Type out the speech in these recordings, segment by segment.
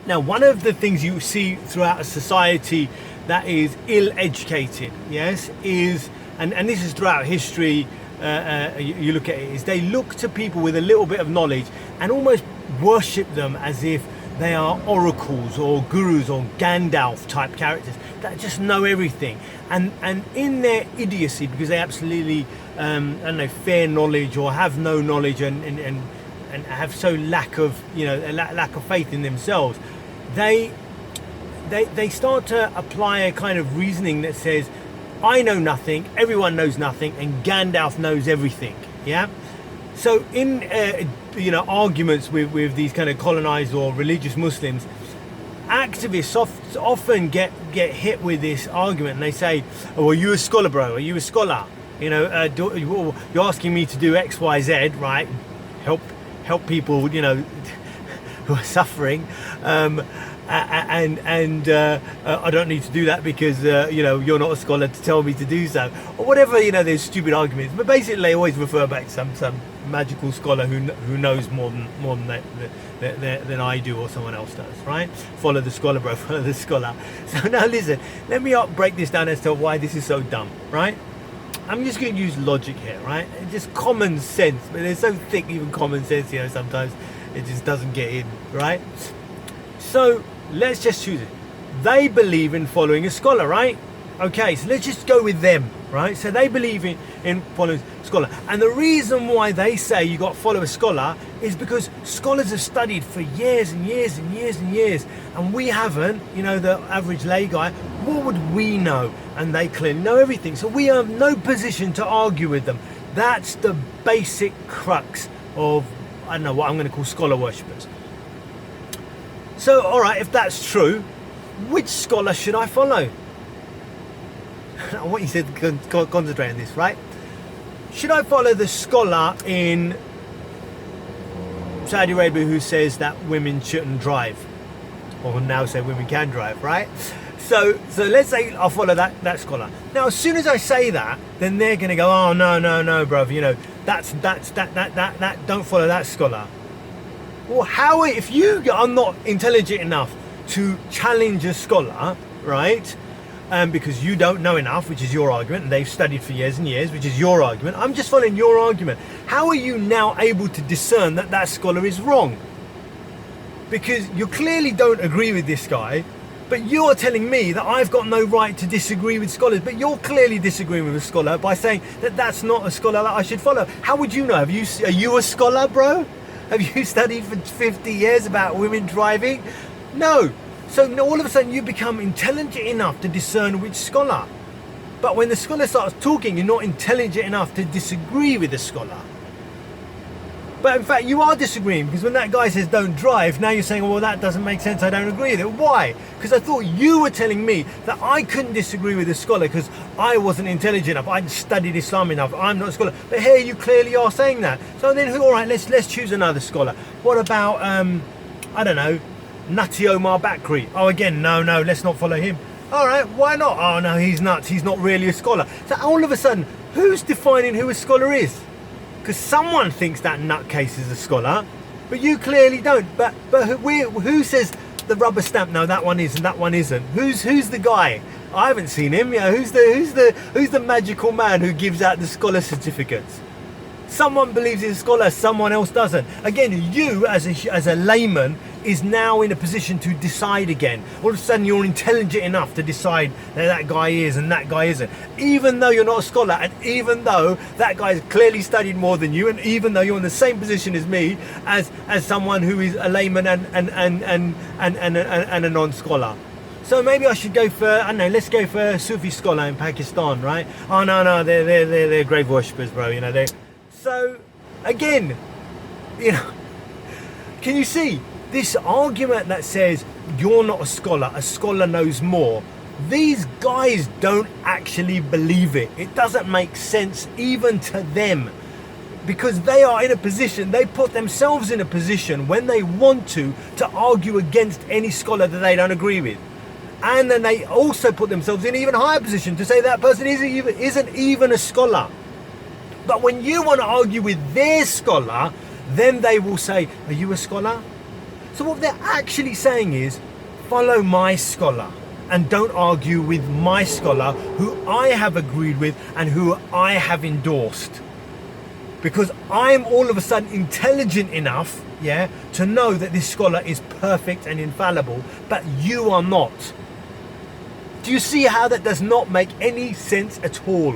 Now, one of the things you see throughout a society that is ill-educated, yes, is, and this is throughout history, you look at it, is they look to people with a little bit of knowledge and almost worship them as if they are oracles or gurus or Gandalf type characters that just know everything. And in their idiocy, because they absolutely, fair knowledge or have no knowledge and have so lack of, lack of faith in themselves, they start to apply a kind of reasoning that says, I know nothing, everyone knows nothing, and Gandalf knows everything. Yeah. So in arguments with these kind of colonized or religious Muslims, activists often get hit with this argument, and they say, "Oh, are you a scholar, bro? Are you a scholar? You're asking me to do X, Y, Z, right? Help people, who are suffering." I don't need to do that because you're not a scholar to tell me to do so, or whatever. There's stupid arguments, but basically they always refer back to some magical scholar who knows more than I do or someone else does, right? Follow the scholar, bro. Follow the scholar. So now listen, let me break this down as to why this is so dumb, right? I'm just going to use logic here, right? Just common sense, but it's so thick, even common sense, sometimes it just doesn't get in, right? So let's just choose it. They believe in following a scholar, right? Okay, so let's just go with them, right? So they believe in following a scholar. And the reason why they say you got to follow a scholar is because scholars have studied for years and years and years and years. And we haven't, the average lay guy, what would we know? And they clearly know everything. So we have no position to argue with them. That's the basic crux of, I don't know, what I'm going to call scholar worshippers. So, all right, if that's true, which scholar should I follow? I want you to concentrate on this, right? Should I follow the scholar in Saudi Arabia who says that women shouldn't drive? Or now say women can drive, right? So let's say I'll follow that scholar. Now, as soon as I say that, then they're going to go, oh, no, bruv, that don't follow that scholar. Well, how, if you are not intelligent enough to challenge a scholar, right? Because you don't know enough, which is your argument, and they've studied for years and years, which is your argument. I'm just following your argument. How are you now able to discern that scholar is wrong? Because you clearly don't agree with this guy, but you're telling me that I've got no right to disagree with scholars, but you're clearly disagreeing with a scholar by saying that that's not a scholar that I should follow. How would you know? Are you a scholar, bro? Have you studied for 50 years about women driving? No. So all of a sudden you become intelligent enough to discern which scholar. But when the scholar starts talking, you're not intelligent enough to disagree with the scholar. But in fact, you are disagreeing, because when that guy says don't drive, now you're saying, well, that doesn't make sense, I don't agree with it. Why? Because I thought you were telling me that I couldn't disagree with the scholar because I wasn't intelligent enough, I hadn't studied Islam enough, I'm not a scholar. But here you clearly are saying that. So then, all right, let's choose another scholar. What about, I don't know, Nutty Omar Bakri? Oh, again, no, let's not follow him. All right, why not? Oh, no, he's nuts, he's not really a scholar. So all of a sudden, who's defining who a scholar is? Because someone thinks that nutcase is a scholar, but you clearly don't. But who says the rubber stamp? No, that one is and that one isn't. Who's the guy? I haven't seen him. Who's the magical man who gives out the scholar certificates? Someone believes he's a scholar, someone else doesn't. Again, you as a layman is now in a position to decide again. All of a sudden you're intelligent enough to decide that guy is and that guy isn't. Even though you're not a scholar, and even though that guy's clearly studied more than you, and even though you're in the same position as me, as someone who is a layman and a non-scholar. So maybe I should go for, I don't know, let's go for a Sufi scholar in Pakistan, right? Oh no, they're grave worshippers, bro. So again, can you see this argument that says you're not a scholar knows more? These guys don't actually believe it. It doesn't make sense even to them, because they are in a position, they put themselves in a position when they want to argue against any scholar that they don't agree with. And then they also put themselves in an even higher position to say that person isn't even a scholar. But when you want to argue with their scholar, then they will say, are you a scholar? So what they're actually saying is, follow my scholar and don't argue with my scholar who I have agreed with and who I have endorsed. Because I'm all of a sudden intelligent enough, yeah, to know that this scholar is perfect and infallible, but you are not. Do you see how that does not make any sense at all?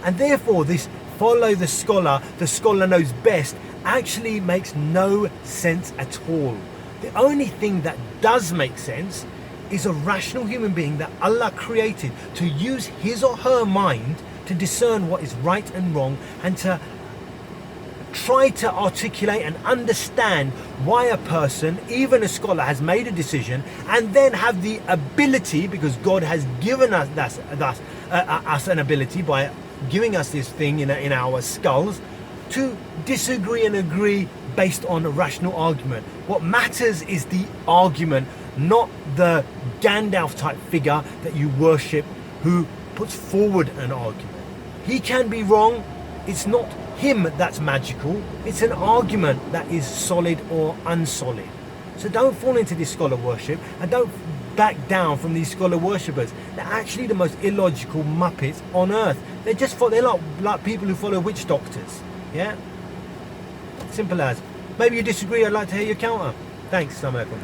And therefore this follow the scholar knows best, actually makes no sense at all. The only thing that does make sense is a rational human being that Allah created to use his or her mind to discern what is right and wrong, and to try to articulate and understand why a person, even a scholar, has made a decision, and then have the ability, because God has given us an ability by giving us this thing in our skulls, to disagree and agree based on a rational argument. What matters is the argument, not the Gandalf type figure that you worship who puts forward an argument. He can be wrong. It's not him that's magical. It's an argument that is solid or unsolid. So don't fall into this scholar worship, and don't back down from these scholar worshippers. They're actually the most illogical muppets on earth. They're like people who follow witch doctors. Yeah? Simple as. Maybe you disagree, I'd like to hear your counter. Thanks, Assalamu alaikum.